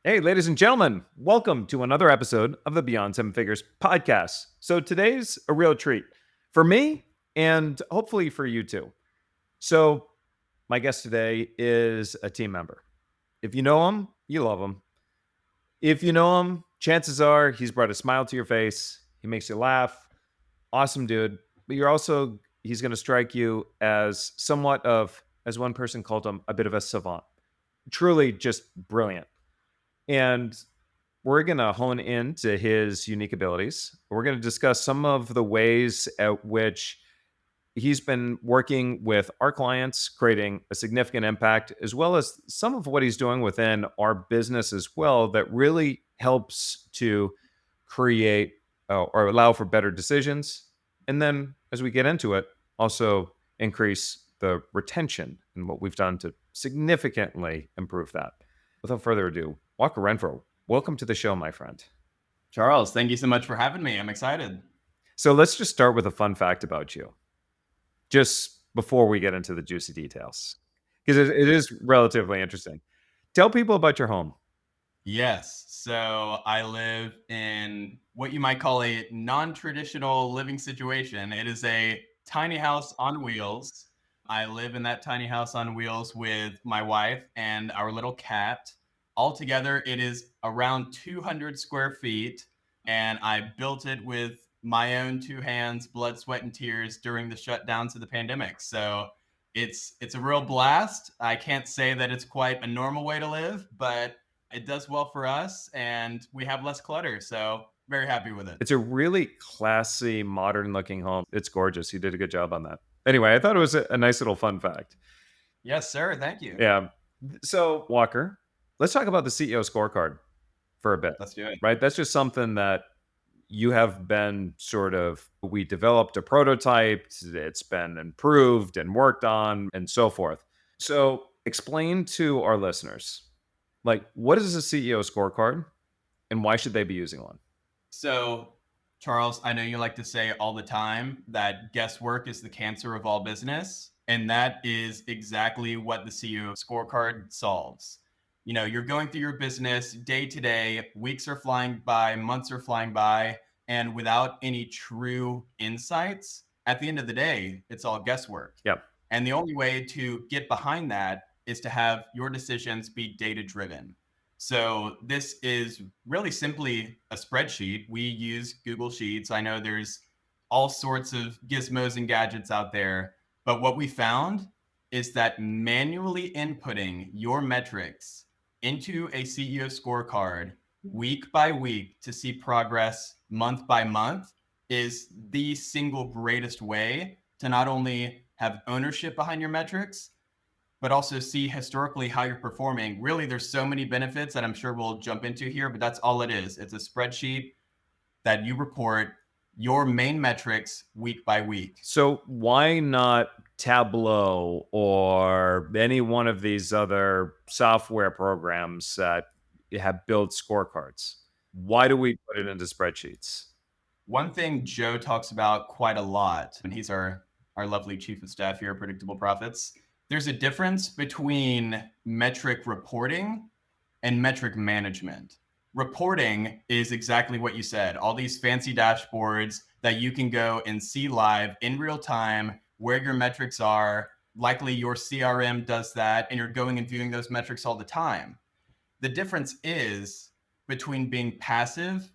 Hey, ladies and gentlemen, welcome to another episode of the Beyond Seven Figures podcast. So, today's a real treat for me and hopefully for you too. So, my guest today is a team member. If you know him, you love him. If you know him, chances are he's brought a smile to your face. He makes you laugh. Awesome dude. But he's going to strike you as somewhat of, as one person called him, a bit of a savant. Truly just brilliant. And we're going to hone into his unique abilities. We're going to discuss some of the ways at which he's been working with our clients, creating a significant impact, as well as some of what he's doing within our business as well that really helps to create or allow for better decisions. And then as we get into it, also increase the retention and what we've done to significantly improve that. Without further ado, Walker Renfrow, welcome to the show, my friend. Charles, thank you so much for having me. I'm excited. So let's just start with a fun fact about you, just before we get into the juicy details, because it is relatively interesting. Tell people about your home. Yes. So I live in what you might call a non-traditional living situation. It is a tiny house on wheels. I live in that tiny house on wheels with my wife and our little cat. Altogether, it is around 200 square feet, and I built it with my own two hands, blood, sweat, and tears during the shutdowns of the pandemic. So it's a real blast. I can't say that it's quite a normal way to live, but it does well for us and we have less clutter. So very happy with it. It's a really classy, modern looking home. It's gorgeous. You did a good job on that. Anyway, I thought it was a nice little fun fact. Yes, sir. Thank you. Yeah. So, Walker, let's talk about the CEO scorecard for a bit, Let's do it. right? That's just something that you have been we developed a prototype, it's been improved and worked on and so forth. So explain to our listeners, like, what is a CEO scorecard and why should they be using one? So, Charles, I know you like to say all the time that guesswork is the cancer of all business. And that is exactly what the CEO scorecard solves. You know, you're going through your business day to day, weeks are flying by, months are flying by, and without any true insights, at the end of the day, it's all guesswork. Yep. And the only way to get behind that is to have your decisions be data driven. So this is really simply a spreadsheet. We use Google Sheets. I know there's all sorts of gizmos and gadgets out there, but what we found is that manually inputting your metrics into a CEO scorecard week by week to see progress month by month is the single greatest way to not only have ownership behind your metrics, but also see historically how you're performing. Really, there's so many benefits that I'm sure we'll jump into here, but that's all it is. It's a spreadsheet that you report your main metrics week by week. So why not Tableau or any one of these other software programs that have built scorecards? Why do we put it into spreadsheets? One thing Joe talks about quite a lot, and he's our lovely chief of staff here at Predictable Profits, there's a difference between metric reporting and metric management. Reporting is exactly what you said, all these fancy dashboards that you can go and see live in real time where your metrics are. Likely your CRM does that, and you're going and viewing those metrics all the time. The difference is between being passive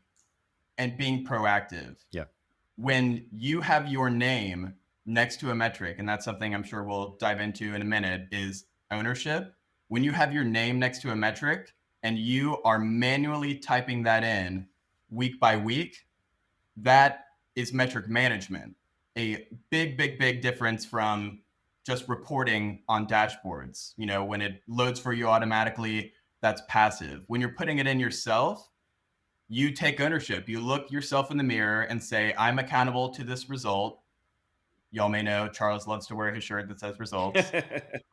and being proactive. Yeah. When you have your name next to a metric, and that's something I'm sure we'll dive into in a minute, is ownership. When you have your name next to a metric and you are manually typing that in week by week, that is metric management. A big difference from just reporting on dashboards. You know, when it loads for you automatically, that's passive. When you're putting it in yourself, you take ownership. You look yourself in the mirror and say, I'm accountable to this result. Y'all may know Charles loves to wear his shirt that says results.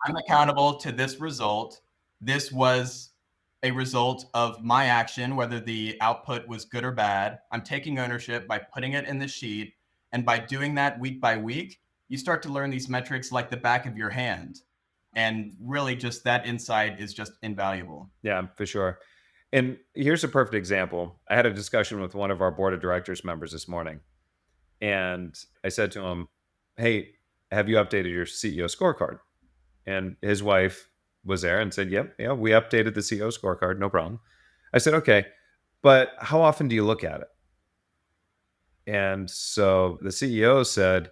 I'm accountable to this result. This was a result of my action, whether the output was good or bad. I'm taking ownership by putting it in the sheet. And by doing that week by week, you start to learn these metrics like the back of your hand. And really just that insight is just invaluable. Yeah, for sure. And here's a perfect example. I had a discussion with one of our board of directors members this morning, and I said to him, "Hey, have you updated your CEO scorecard?" And his wife was there and said, "Yep, yeah, we updated the CEO scorecard, no problem." I said, "Okay, but how often do you look at it?" And so the CEO said,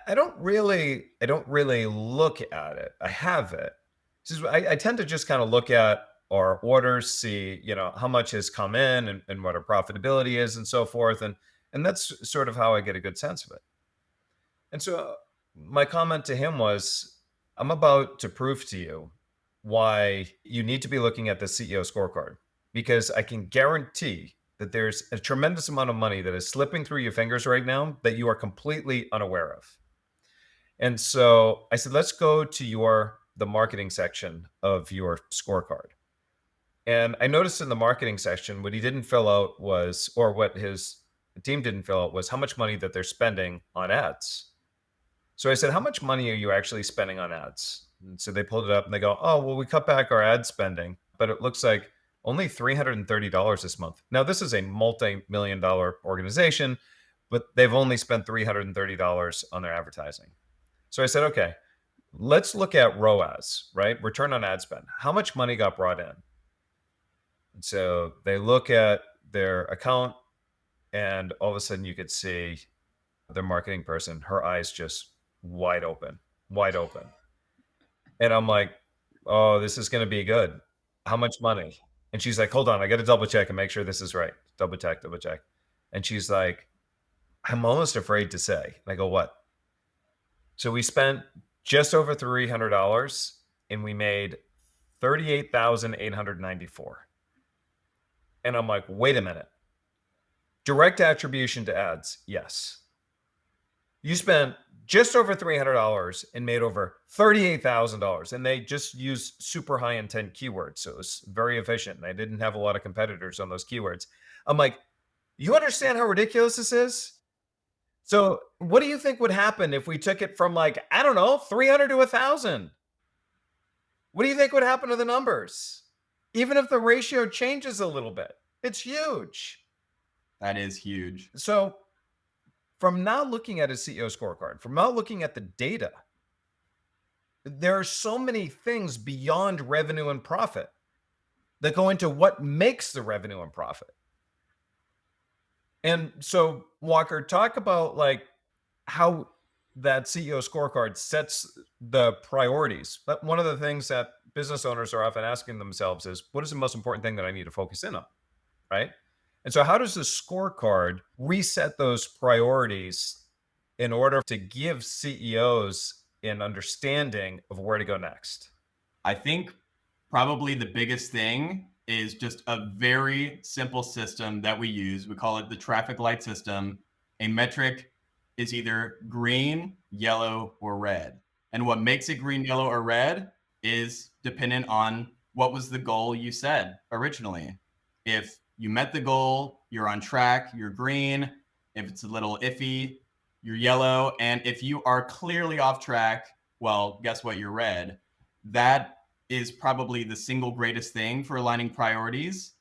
I don't really look at it. I have it. He says, I tend to just kind of look at our orders, see, how much has come in and what our profitability is and so forth. And that's sort of how I get a good sense of it. And so my comment to him was, I'm about to prove to you why you need to be looking at the CEO scorecard, because I can guarantee that there's a tremendous amount of money that is slipping through your fingers right now that you are completely unaware of. And so I said, let's go to the marketing section of your scorecard. And I noticed in the marketing section, what he didn't fill out was, or what his team didn't fill out was how much money that they're spending on ads. So I said, how much money are you actually spending on ads? And so they pulled it up and they go, oh, well, we cut back our ad spending, but it looks like only $330 this month. Now, this is a multi-million-dollar organization, but they've only spent $330 on their advertising. So I said, okay, let's look at ROAS, right? Return on ad spend. How much money got brought in? And so they look at their account, and all of a sudden you could see their marketing person, her eyes just wide open, wide open. And I'm like, oh, this is going to be good. How much money? And she's like, hold on, I got to double check and make sure this is right. Double check, double check. And she's like, I'm almost afraid to say. And I go, what? So we spent just over $300 and we made 38,894. And I'm like, wait a minute. Direct attribution to ads, yes. You spent just over $300 and made over $38,000. And they just used super high intent keywords. So it was very efficient. And I didn't have a lot of competitors on those keywords. I'm like, you understand how ridiculous this is? So what do you think would happen if we took it from, like, I don't know, 300 to 1,000? What do you think would happen to the numbers? Even if the ratio changes a little bit, it's huge. That is huge. So from now looking at a CEO scorecard, from now looking at the data, there are so many things beyond revenue and profit that go into what makes the revenue and profit. And so, Walker, talk about like how that CEO scorecard sets the priorities. But one of the things that business owners are often asking themselves is, what is the most important thing that I need to focus in on? Right. And so, how does the scorecard reset those priorities in order to give CEOs an understanding of where to go next? I think probably the biggest thing is just a very simple system that we use. We call it the traffic light system. A metric is either green, yellow, or red. And what makes it green, yellow, or red is dependent on what was the goal you said originally. If you met the goal, you're on track, you're green. If it's a little iffy, you're yellow. And if you are clearly off track, well, guess what? You're red. That is probably the single greatest thing for aligning priorities,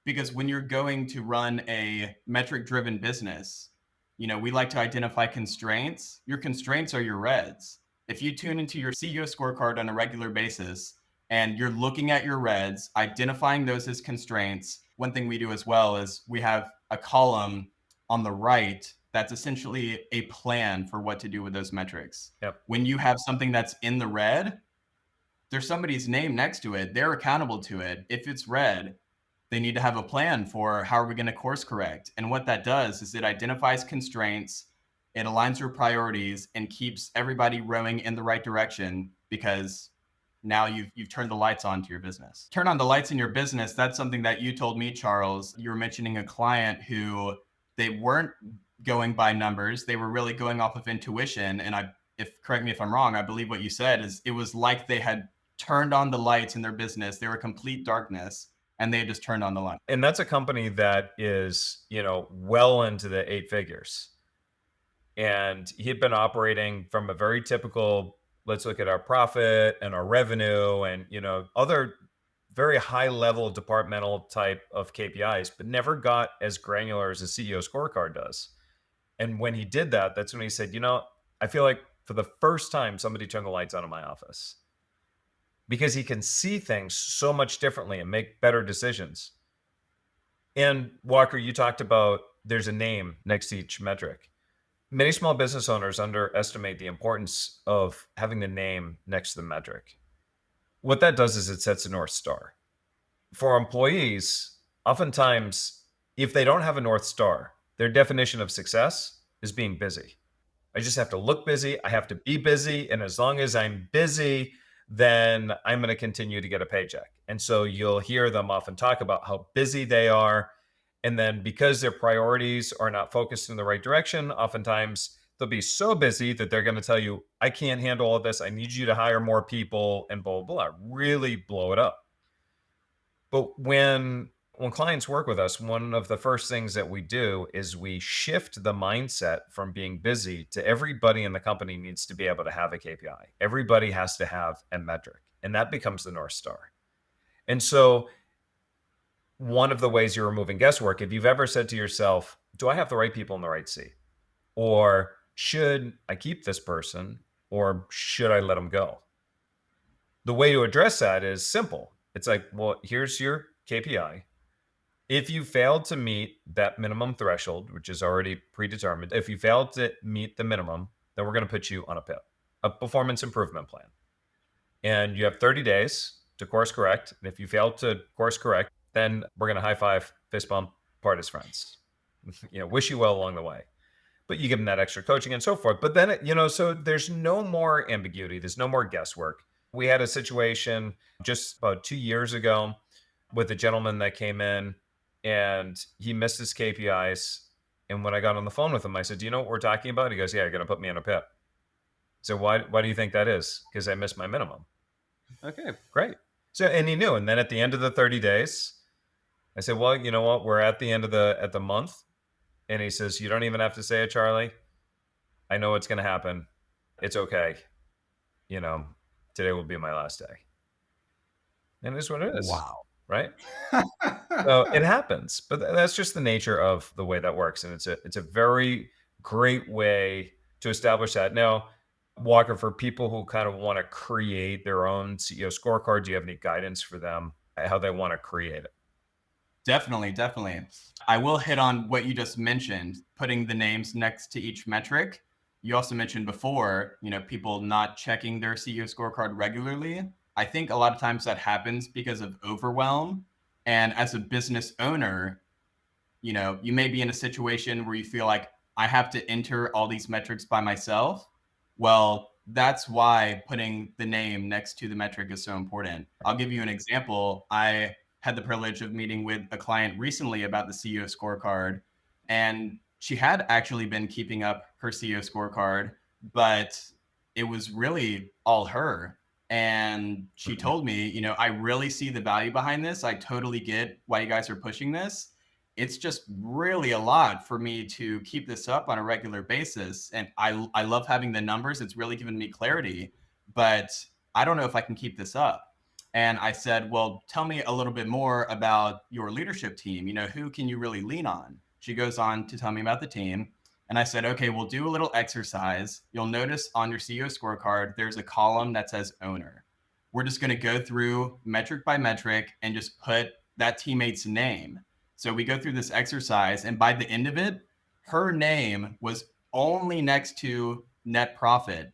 because when you're going to run a metric driven business, we like to identify constraints. Your constraints are your reds. If you tune into your CEO scorecard on a regular basis and you're looking at your reds, identifying those as constraints, one thing we do as well is we have a column on the right that's essentially a plan for what to do with those metrics. Yep. When you have something that's in the red, there's somebody's name next to it. They're accountable to it. If it's red, they need to have a plan for how are we going to course correct. And what that does is it identifies constraints, it aligns your priorities, and keeps everybody rowing in the right direction, because now you've turned the lights on to your business. Turn on the lights in your business. That's something that you told me, Charles. You were mentioning a client who they weren't going by numbers. They were really going off of intuition. And correct me if I'm wrong, I believe what you said is it was like they had turned on the lights in their business. They were complete darkness and they just turned on the light. And that's a company that is, well into the 8 figures. And he had been operating from a very typical, let's look at our profit and our revenue and, other very high level departmental type of KPIs, but never got as granular as a CEO scorecard does. And when he did that, that's when he said, I feel like for the first time, somebody turned the lights on in my office, because he can see things so much differently and make better decisions. And Walker, you talked about there's a name next to each metric. Many small business owners underestimate the importance of having the name next to the metric. What that does is it sets a North Star. For employees, oftentimes, if they don't have a North Star, their definition of success is being busy. I just have to look busy. I have to be busy. And as long as I'm busy, then I'm going to continue to get a paycheck. And so you'll hear them often talk about how busy they are. And then because their priorities are not focused in the right direction, oftentimes they'll be so busy that they're going to tell you, I can't handle all of this. I need you to hire more people and blah, blah, blah, really blow it up. But when clients work with us, one of the first things that we do is we shift the mindset from being busy to everybody in the company needs to be able to have a KPI. Everybody has to have a metric, and that becomes the North Star. And so one of the ways you're removing guesswork, if you've ever said to yourself, do I have the right people in the right seat? Or should I keep this person? Or should I let them go? The way to address that is simple. It's like, well, here's your KPI. If you failed to meet that minimum threshold, which is already predetermined, if you failed to meet the minimum, then we're going to put you on a PIP, a performance improvement plan. And you have 30 days to course correct. And if you fail to course correct, then we're going to high five, fist bump, part as friends. Wish you well along the way. But you give them that extra coaching and so forth. But then, so there's no more ambiguity. There's no more guesswork. We had a situation just about 2 years ago with a gentleman that came in and he missed his KPIs. And when I got on the phone with him, I said, do you know what we're talking about? He goes, yeah, you're going to put me in a PIP. So why do you think that is? Because I missed my minimum. Okay, great. So, and he knew. And then at the end of the 30 days, I said, well, you know what? We're at the end of the month. And he says, you don't even have to say it, Charlie. I know what's going to happen. It's okay. Today will be my last day. And it's what it is. Wow. Right? So it happens, but that's just the nature of the way that works. And it's a very great way to establish that. Now, Walker, for people who kind of want to create their own CEO scorecard, do you have any guidance for them how they want to create it? Definitely. I will hit on what you just mentioned, putting the names next to each metric. You also mentioned before, people not checking their CEO scorecard regularly. I think a lot of times that happens because of overwhelm. And as a business owner, you may be in a situation where you feel like I have to enter all these metrics by myself. Well, that's why putting the name next to the metric is so important. I'll give you an example. I had the privilege of meeting with a client recently about the CEO scorecard, and she had actually been keeping up her CEO scorecard, but it was really all her. And she told me, I really see the value behind this. I totally get why you guys are pushing this. It's just really a lot for me to keep this up on a regular basis. And I love having the numbers. It's really given me clarity, but I don't know if I can keep this up. And I said, well, tell me a little bit more about your leadership team. Who can you really lean on? She goes on to tell me about the team. And I said, okay, we'll do a little exercise. You'll notice on your CEO scorecard, there's a column that says owner. We're just going to go through metric by metric and just put that teammate's name. So we go through this exercise, and by the end of it, her name was only next to net profit,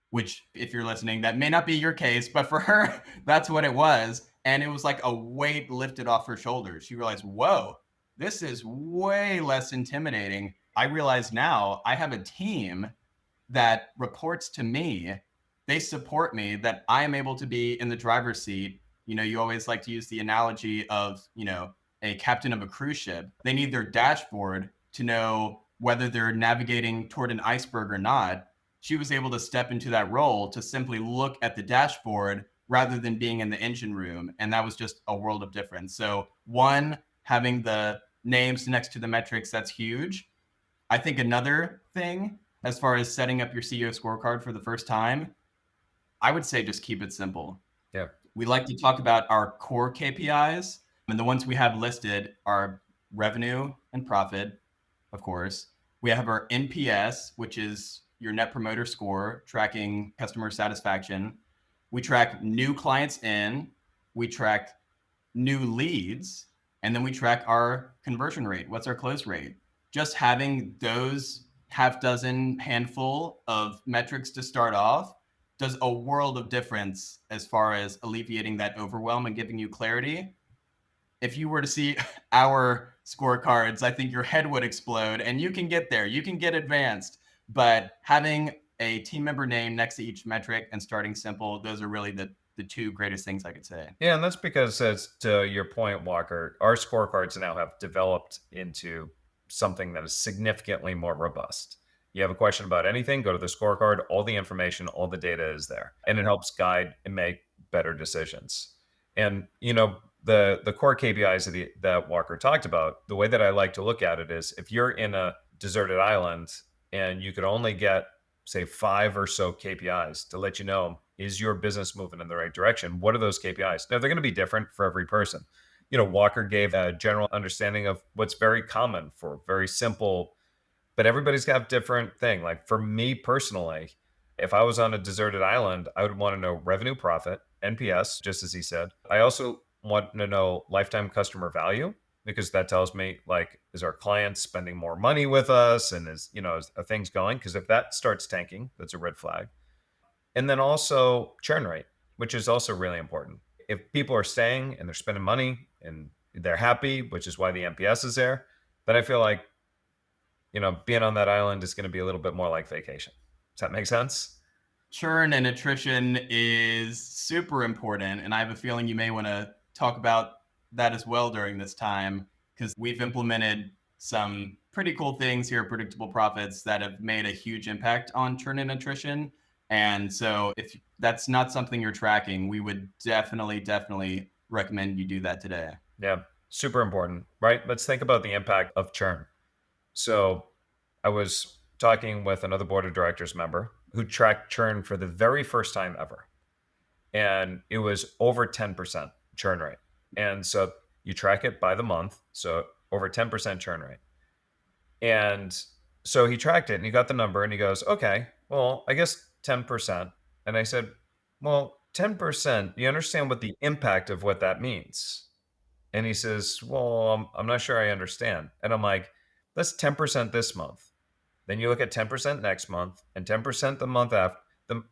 which if you're listening, that may not be your case, but for her, that's what it was. And it was like a weight lifted off her shoulders. She realized, whoa, this is way less intimidating. I realize now I have a team that reports to me. They support me, that I am able to be in the driver's seat. You always like to use the analogy of, a captain of a cruise ship. They need their dashboard to know whether they're navigating toward an iceberg or not. She was able to step into that role to simply look at the dashboard rather than being in the engine room. And that was just a world of difference. So one, having the names next to the metrics, that's huge. I think another thing, as far as setting up your CEO scorecard for the first time, I would say just keep it simple. Yeah. We like to talk about our core KPIs, and the ones we have listed are revenue and profit, of course. We have our NPS, which is your net promoter score, tracking customer satisfaction. We track new clients in, we track new leads, and then we track our conversion rate. What's our close rate? Just having those half dozen handful of metrics to start off does a world of difference as far as alleviating that overwhelm and giving you clarity. If you were to see our scorecards, I think your head would explode, and you can get there. You can get advanced, but having a team member name next to each metric and starting simple, those are really the two greatest things I could say. Yeah, and that's because, as to your point, Walker, our scorecards now have developed into something that is significantly more robust. You have a question about anything, go to the scorecard, all the information, all the data is there, and it helps guide and make better decisions. And the core KPIs that Walker talked about, the way that I like to look at it is, if you're in a deserted island and you could only get, say, 5 or so KPIs to let you know, is your business moving in the right direction? What are those KPIs? Now, they're going to be different for every person. Walker gave a general understanding of what's very common for very simple, but everybody's got a different thing. Like for me personally, if I was on a deserted island, I would want to know revenue, profit, NPS, just as he said. I also want to know lifetime customer value, because that tells me, like, is our clients spending more money with us, and are things going? Because if that starts tanking, that's a red flag. And then also churn rate, which is also really important. If people are staying and they're spending money and they're happy, which is why the NPS is there, then I feel like, being on that island is going to be a little bit more like vacation. Does that make sense? Churn and attrition is super important, and I have a feeling you may want to talk about that as well during this time, because we've implemented some pretty cool things here at Predictable Profits that have made a huge impact on churn and attrition. And so if that's not something you're tracking, we would definitely recommend you do that today. Yeah, super important, right? Let's think about the impact of churn. So I was talking with another board of directors member who tracked churn for the very first time ever. And it was over 10% churn rate. And so you track it by the month. So over 10% churn rate. And so he tracked it and he got the number and he goes, okay, well, I guess 10%. And I said, well, 10%, you understand what the impact of what that means? And he says, well, I'm not sure I understand. And I'm like, that's 10% this month. Then you look at 10% next month and 10% the month after.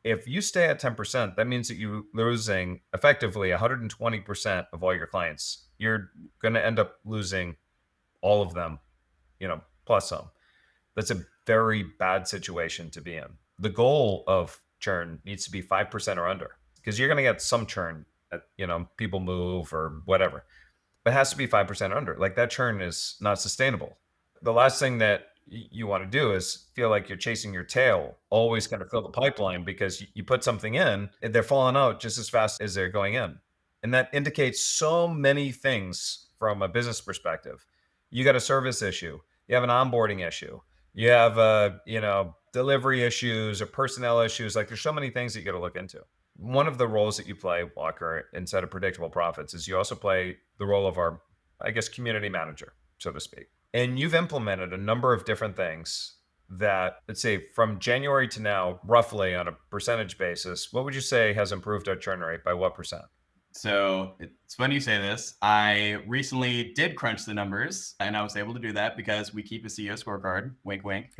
If you stay at 10%, that means that you're losing effectively 120% of all your clients. You're going to end up losing all of them, plus some. That's a very bad situation to be in. The goal of churn needs to be 5% or under, because you're going to get some churn, people move or whatever. But it has to be 5% or under. Like, that churn is not sustainable. The last thing that you want to do is feel like you're chasing your tail, always kind of fill the pipeline, because you put something in, they're falling out just as fast as they're going in. And that indicates so many things from a business perspective. You got a service issue, you have an onboarding issue, you have delivery issues or personnel issues. Like, there's so many things that you got to look into. One of the roles that you play, Walker, inside of Predictable Profits, is you also play the role of our, I guess, community manager, so to speak. And you've implemented a number of different things that, let's say, from January to now, roughly on a percentage basis, what would you say has improved our churn rate by what percent? So it's funny you say this. I recently did crunch the numbers, and I was able to do that because we keep a CEO scorecard, wink, wink.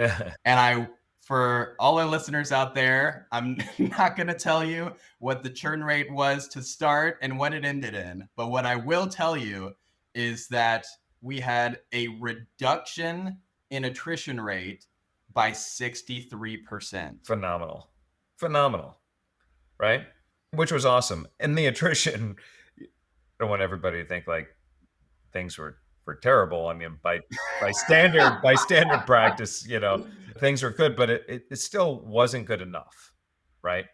And for all our listeners out there, I'm not going to tell you what the churn rate was to start and what it ended in. But what I will tell you is that we had a reduction in attrition rate by 63%. Phenomenal, right? Which was awesome. And the attrition, I don't want everybody to think like things were terrible. I mean, by standard practice, things were good, but it still wasn't good enough, right?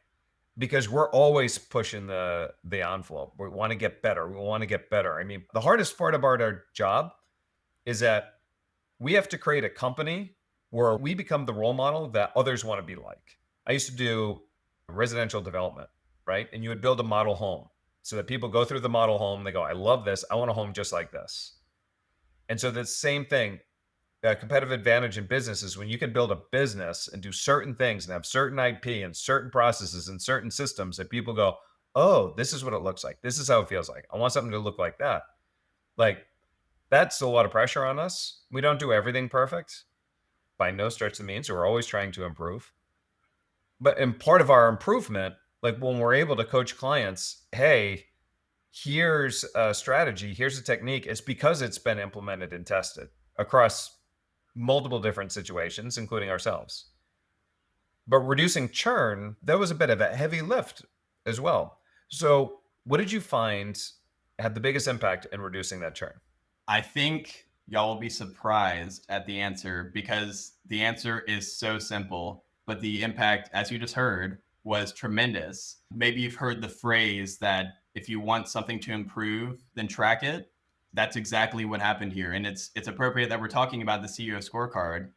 Because we're always pushing the envelope. We want to get better. I mean, the hardest part about our job is that we have to create a company where we become the role model that others want to be like. I used to do residential development, right? And you would build a model home. so that people go through the model home. They go, I love this. I want a home just like this. And so the same thing, a competitive advantage in business is when you can build a business and do certain things and have certain IP and certain processes and certain systems that people go, oh, this is what it looks like. This is how it feels like. I want something to look like that. Like, that's a lot of pressure on us. We don't do everything perfect by no stretch of the means. So we're always trying to improve. But in part of our improvement, like when we're able to coach clients, hey, here's a strategy, here's a technique, it's because it's been implemented and tested across multiple different situations, including ourselves. But reducing churn, that was a bit of a heavy lift as well. So what did you find had the biggest impact in reducing that churn? I think y'all will be surprised at the answer because the answer is so simple, but the impact, as you just heard, was tremendous. Maybe you've heard the phrase that if you want something to improve, then track it. That's exactly what happened here. And it's appropriate that we're talking about the CEO Scorecard.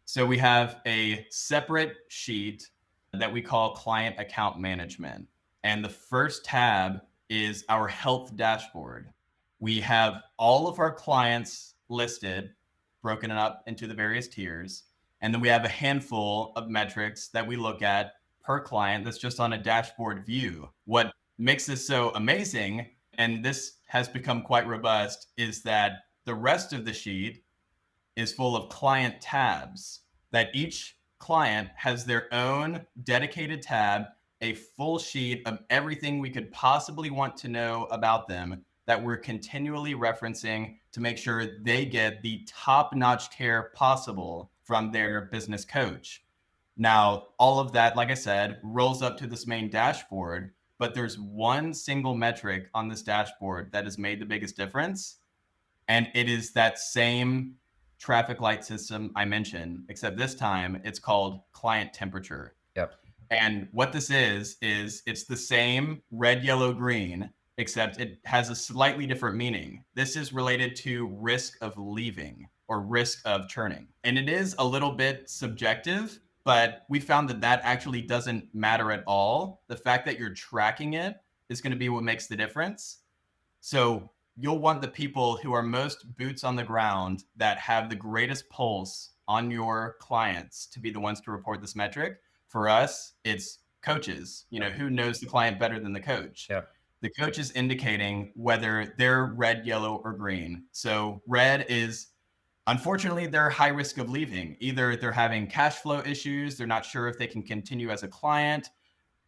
So we have a separate sheet that we call client account management. And the first tab is our health dashboard. We have all of our clients listed, broken up into the various tiers. And then we have a handful of metrics that we look at per client that's just on a dashboard view. What makes this so amazing, and this has become quite robust, is that the rest of the sheet is full of client tabs, that each client has their own dedicated tab, a full sheet of everything we could possibly want to know about them that we're continually referencing to make sure they get the top-notch care possible from their business coach. Now, all of that, like I said, rolls up to this main dashboard, but there's one single metric on this dashboard that has made the biggest difference, and it is that same traffic light system I mentioned, except this time it's called client temperature. Yep. And what this is it's the same red, yellow, green, except it has a slightly different meaning. This is related to risk of leaving or risk of churning. And it is a little bit subjective, but we found that that actually doesn't matter at all. The fact that you're tracking it is going to be what makes the difference. So you'll want the people who are most boots on the ground, that have the greatest pulse on your clients, to be the ones to report this metric. For us, it's coaches. You know, who knows the client better than the coach? Yeah. The coach is indicating whether they're red, yellow, or green. So red is, unfortunately, they're high risk of leaving. Either they're having cash flow issues, they're not sure if they can continue as a client.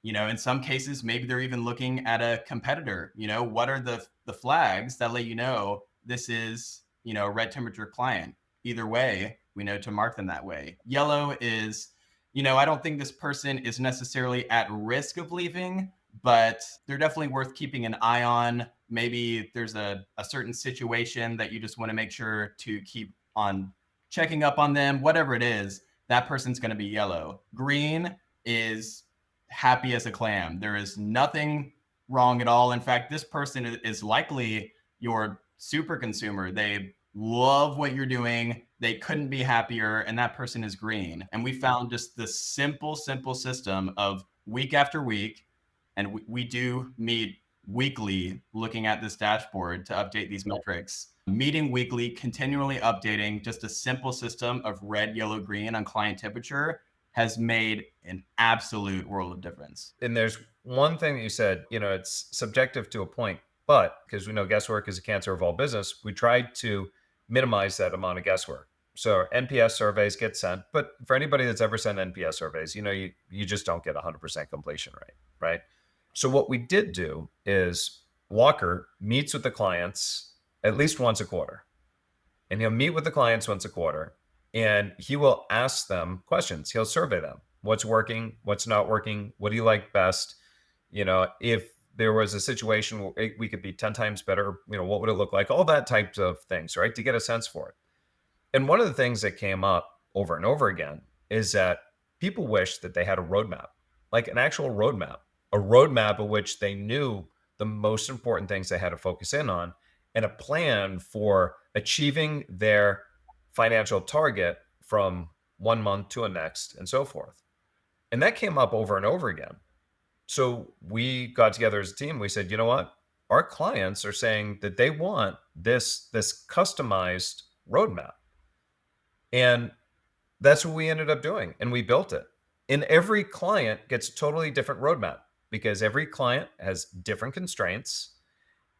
You know, in some cases, maybe they're even looking at a competitor. You know, what are the flags that let you know this is, you know, a red temperature client? Either way, we know to mark them that way. Yellow is, you know, I don't think this person is necessarily at risk of leaving, but they're definitely worth keeping an eye on. Maybe there's a certain situation that you just want to make sure to keep on checking up on them. Whatever it is, that person's going to be yellow. Green is happy as a clam. There is nothing wrong at all. In fact, this person is likely your super consumer. They love what you're doing. They couldn't be happier. And that person is green. And we found just the simple system of week after week. And we do meet weekly looking at this dashboard to update these metrics. Meeting weekly, continually updating, just a simple system of red, yellow, green on client temperature has made an absolute world of difference. And there's one thing that you said, you know, it's subjective to a point, but because we know guesswork is a cancer of all business, we tried to minimize that amount of guesswork. So NPS surveys get sent, but for anybody that's ever sent NPS surveys, you know, you just don't get 100% completion rate, right? So what we did do is Walker meets with the clients at least once a quarter, and he'll meet with the clients once a quarter, and he will ask them questions. He'll survey them. What's working? What's not working? What do you like best? You know, if there was a situation where we could be 10 times better, you know, what would it look like? All that types of things, right? To get a sense for it. And one of the things that came up over and over again is that people wish that they had a roadmap, like an actual roadmap, a roadmap of which they knew the most important things they had to focus in on, and a plan for achieving their financial target from 1 month to a next, and so forth. And that came up over and over again. So we got together as a team. We said, you know what? our clients are saying that they want this customized roadmap. And that's what we ended up doing. And we built it. And every client gets a totally different roadmap because every client has different constraints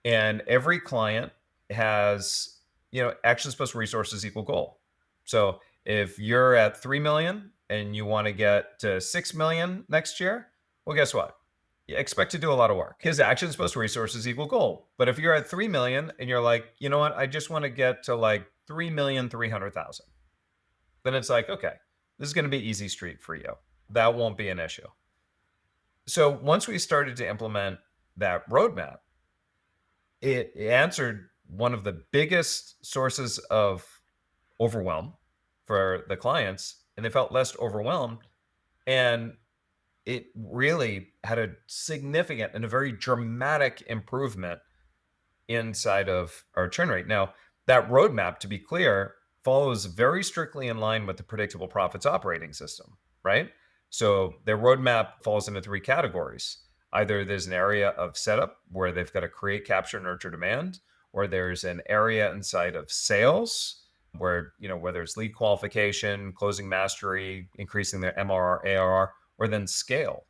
and every client has, action plus resources equal goal. So if you're at 3 million and you want to get to 6 million next year, well, guess what? You expect to do a lot of work. His actions plus resources equal goal. But if you're at 3 million and you're like, you know what, I just want to get to like 3,300,000, then it's like, okay, this is going to be easy street for you. That won't be an issue. So once we started to implement that roadmap, it answered one of the biggest sources of overwhelm for the clients, and they felt less overwhelmed. And it really had a significant and a very dramatic improvement inside of our churn rate. Now, that roadmap, to be clear, follows very strictly in line with the predictable profits operating system, right? So their roadmap falls into three categories. Either there's an area of setup where they've got to create, capture, nurture demand, or there's an area inside of sales where, whether it's lead qualification, closing mastery, increasing their MRR, ARR, or then scale,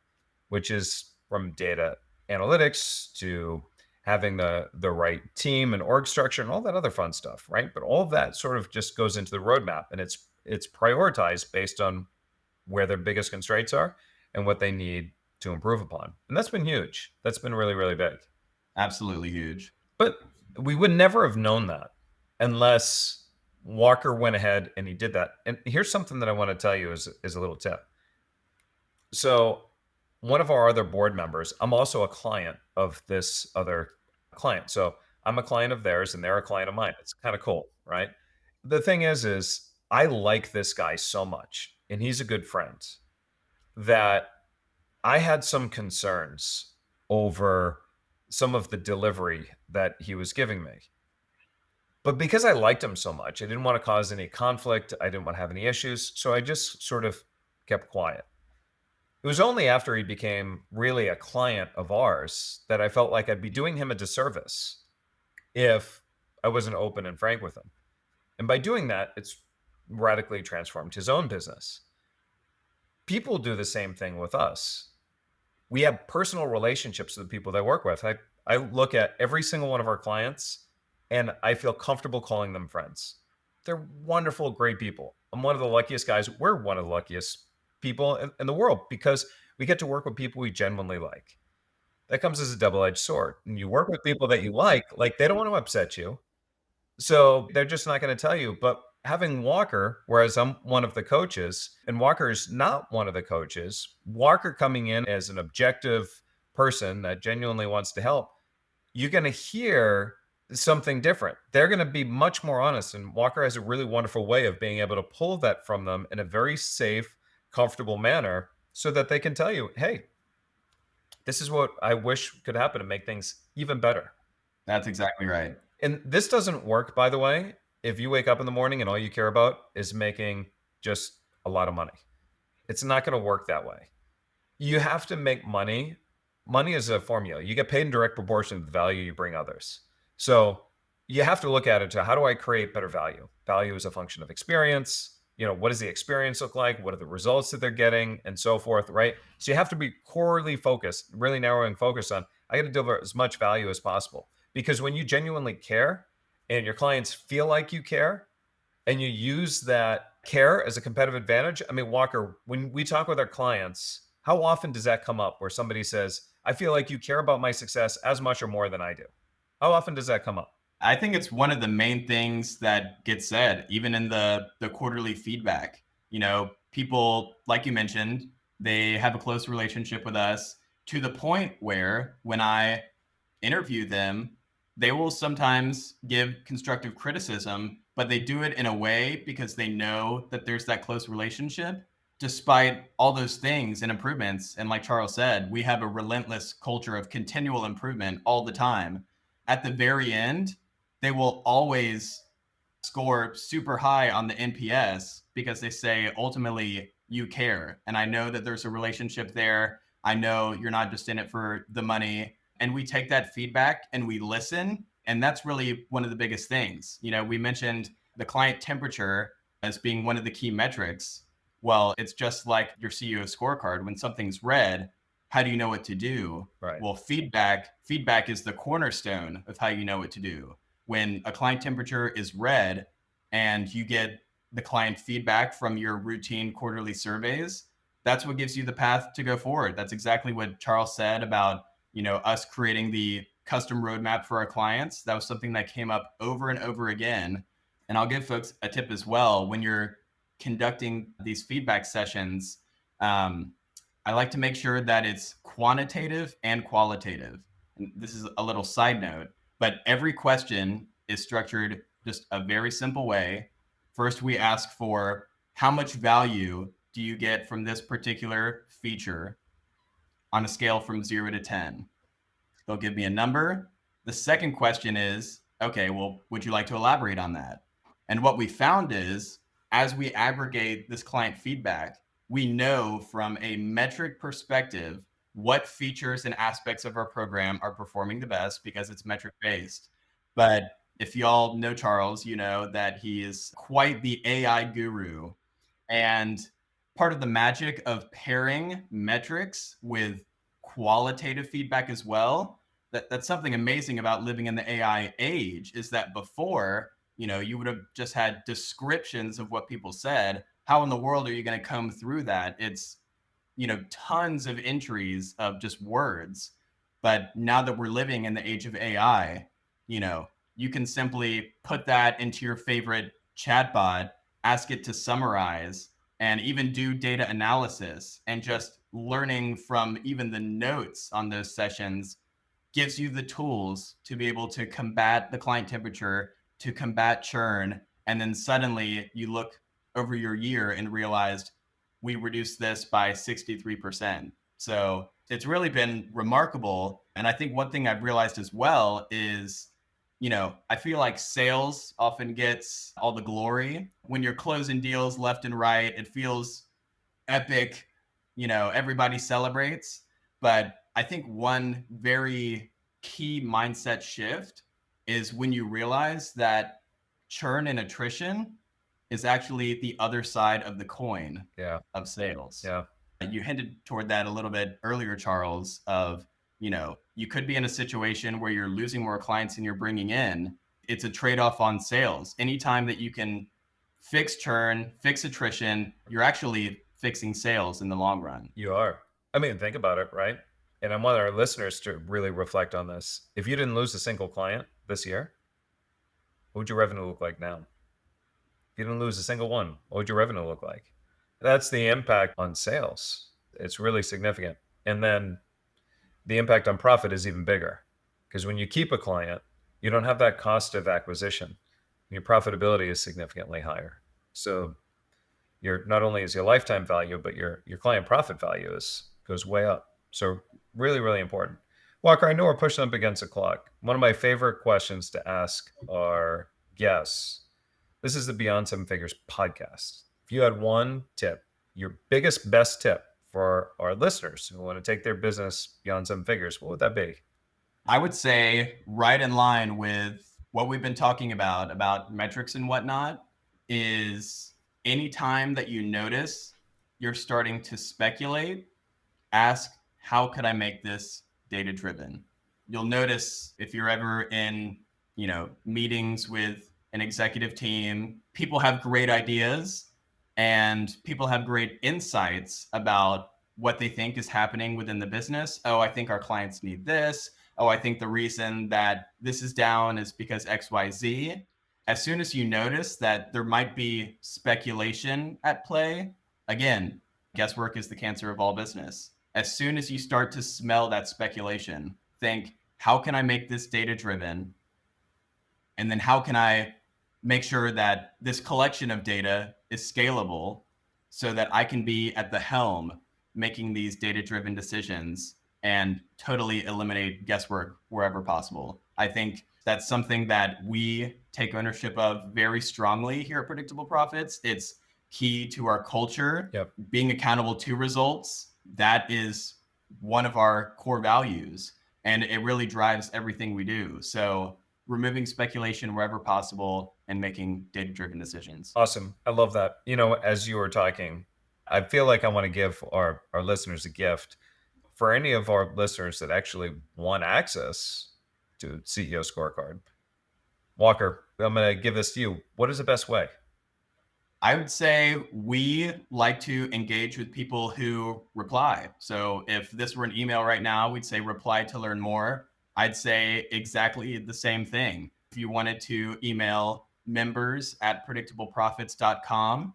which is from data analytics to having the right team and org structure and all that other fun stuff, right? But all of that sort of just goes into the roadmap, and it's prioritized based on where their biggest constraints are and what they need to improve upon. And that's been huge. That's been really, really big. Absolutely huge. But we would never have known that unless Walker went ahead and he did that. And here's something that I want to tell you as a little tip. So one of our other board members, I'm also a client of this other client. So I'm a client of theirs and they're a client of mine. It's kind of cool, right? The thing is I like this guy so much and he's a good friend that I had some concerns over some of the delivery that he was giving me. But because I liked him so much, I didn't want to cause any conflict. I didn't want to have any issues. So I just sort of kept quiet. It was only after he became really a client of ours that I felt like I'd be doing him a disservice if I wasn't open and frank with him. And by doing that, it's radically transformed his own business. People do the same thing with us. We have personal relationships with the people that I work with. I look at every single one of our clients and I feel comfortable calling them friends. They're wonderful, great people. I'm one of the luckiest guys. We're one of the luckiest people in the world because we get to work with people we genuinely like. That comes as a double-edged sword. And you work with people that you like they don't want to upset you. So they're just not going to tell you. But having Walker, whereas I'm one of the coaches and Walker's not one of the coaches, Walker coming in as an objective person that genuinely wants to help, you're going to hear something different. They're going to be much more honest. And Walker has a really wonderful way of being able to pull that from them in a very safe, comfortable manner so that they can tell you, hey, this is what I wish could happen to make things even better. That's exactly right. And this doesn't work, by the way, if you wake up in the morning and all you care about is making just a lot of money. It's not going to work that way. You have to make money. Money is a formula. You get paid in direct proportion to the value you bring others. So you have to look at it to how do I create better value? Value is a function of experience. What does the experience look like? What are the results that they're getting and so forth, right? So you have to be corely focused, really narrowing focus on, I got to deliver as much value as possible. Because when you genuinely care and your clients feel like you care and you use that care as a competitive advantage, I mean, Walker, when we talk with our clients, how often does that come up where somebody says, I feel like you care about my success as much or more than I do? How often does that come up? I think it's one of the main things that gets said, even in the quarterly feedback. People, like you mentioned, they have a close relationship with us to the point where when I interview them, they will sometimes give constructive criticism, but they do it in a way because they know that there's that close relationship. Despite all those things and improvements, and like Charles said, we have a relentless culture of continual improvement all the time. At the very end, they will always score super high on the NPS because they say, ultimately, you care. And I know that there's a relationship there. I know you're not just in it for the money. and we take that feedback and we listen. And that's really one of the biggest things. We mentioned the client temperature as being one of the key metrics. Well, it's just like your CEO scorecard. When something's red, how do you know what to do? Right. Well, feedback is the cornerstone of how you know what to do. When a client temperature is red and you get the client feedback from your routine quarterly surveys, that's what gives you the path to go forward. That's exactly what Charles said about, us creating the custom roadmap for our clients. That was something that came up over and over again. And I'll give folks a tip as well. When you're conducting these feedback sessions, I like to make sure that it's quantitative and qualitative. And this is a little side note, but every question is structured just a very simple way. First, we ask for how much value do you get from this particular feature on a scale from 0 to 10? They'll give me a number. The second question is, okay, well, would you like to elaborate on that? And what we found is, as we aggregate this client feedback, we know from a metric perspective what features and aspects of our program are performing the best because it's metric based. But if y'all know Charles, you know that he is quite the AI guru. And part of the magic of pairing metrics with qualitative feedback as well, that's something amazing about living in the AI age, is that before, you would have just had descriptions of what people said. How in the world are you going to comb through that? It's, tons of entries of just words. But now that we're living in the age of AI, you can simply put that into your favorite chatbot, ask it to summarize, and even do data analysis. And just learning from even the notes on those sessions gives you the tools to be able to combat the client temperature, to combat churn. And then suddenly you look over your year and realized we reduced this by 63%. So it's really been remarkable. And I think one thing I've realized as well is, I feel like sales often gets all the glory. When you're closing deals left and right, it feels epic. Everybody celebrates. But I think one very key mindset shift is when you realize that churn and attrition is actually the other side of the coin of sales. Yeah. You hinted toward that a little bit earlier, Charles, of, you could be in a situation where you're losing more clients than you're bringing in. It's a trade-off on sales. Anytime that you can fix churn, fix attrition, you're actually fixing sales in the long run. You are. I mean, think about it, right? And I want our listeners to really reflect on this. If you didn't lose a single client this year, what would your revenue look like now? If you didn't lose a single one, what would your revenue look like? That's the impact on sales. It's really significant. And then the impact on profit is even bigger, because when you keep a client, you don't have that cost of acquisition. Your profitability is significantly higher. So not only is your lifetime value, but your client profit value goes way up. So really, really important. Walker, I know we're pushing up against the clock. One of my favorite questions to ask our guests, this is the Beyond Seven Figures podcast. If you had one tip, your biggest, best tip for our listeners who want to take their business beyond seven figures, what would that be? I would say right in line with what we've been talking about metrics and whatnot, is anytime that you notice you're starting to speculate, ask, how could I make this data driven? You'll notice if you're ever in, meetings with an executive team, people have great ideas and people have great insights about what they think is happening within the business. Oh, I think our clients need this. Oh, I think the reason that this is down is because XYZ. As soon as you notice that there might be speculation at play, again, guesswork is the cancer of all business. As soon as you start to smell that speculation, think, how can I make this data driven? And then how can I make sure that this collection of data is scalable so that I can be at the helm making these data driven decisions and totally eliminate guesswork wherever possible. I think that's something that we take ownership of very strongly here at Predictable Profits. It's key to our culture. Yep. Being accountable to results, that is one of our core values. And it really drives everything we do. So removing speculation wherever possible and making data-driven decisions. Awesome. I love that. As you were talking, I feel like I want to give our listeners a gift. For any of our listeners that actually want access to CEO Scorecard, Walker, I'm going to give this to you. What is the best way? I would say we like to engage with people who reply. So if this were an email right now, we'd say reply to learn more. I'd say exactly the same thing. If you wanted to email members@predictableprofits.com,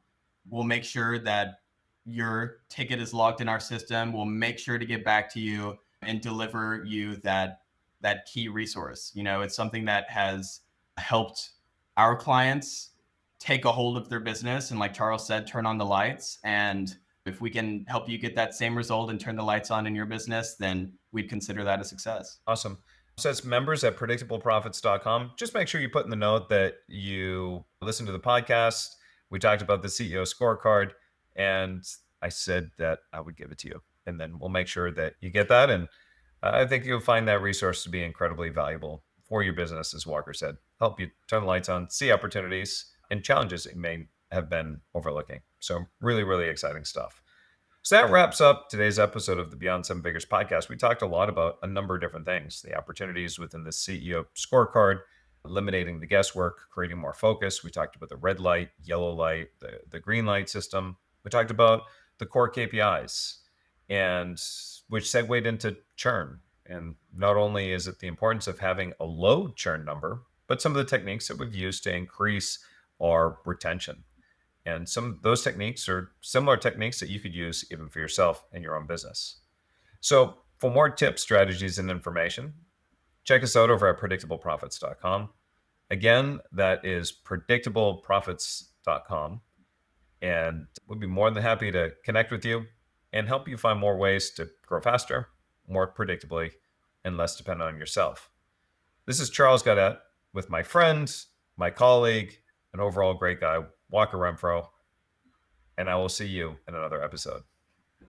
we'll make sure that your ticket is logged in our system. We'll make sure to get back to you and deliver you that key resource. It's something that has helped our clients take a hold of their business and, like Charles said, turn on the lights. And if we can help you get that same result and turn the lights on in your business, then we'd consider that a success. Awesome. So it's members@predictableprofits.com. Just make sure you put in the note that you listen to the podcast. We talked about the CEO Scorecard, and I said that I would give it to you. And then we'll make sure that you get that. And I think you'll find that resource to be incredibly valuable for your business, as Walker said. Help you turn the lights on, see opportunities and challenges that you may have been overlooking. So really, really exciting stuff. So that wraps up today's episode of the Beyond Seven Figures podcast. We talked a lot about a number of different things, the opportunities within the CEO Scorecard, eliminating the guesswork, creating more focus. We talked about the red light, yellow light, the green light system. We talked about the core KPIs, and which segued into churn. And not only is it the importance of having a low churn number, but some of the techniques that we've used to increase our retention. And some of those techniques are similar techniques that you could use even for yourself in your own business. So for more tips, strategies, and information, check us out over at predictableprofits.com. Again, that is predictableprofits.com. And we'll be more than happy to connect with you and help you find more ways to grow faster, more predictably, and less dependent on yourself. This is Charles Gaudet with my friend, my colleague, an overall great guy, Walker Renfrow, and I will see you in another episode.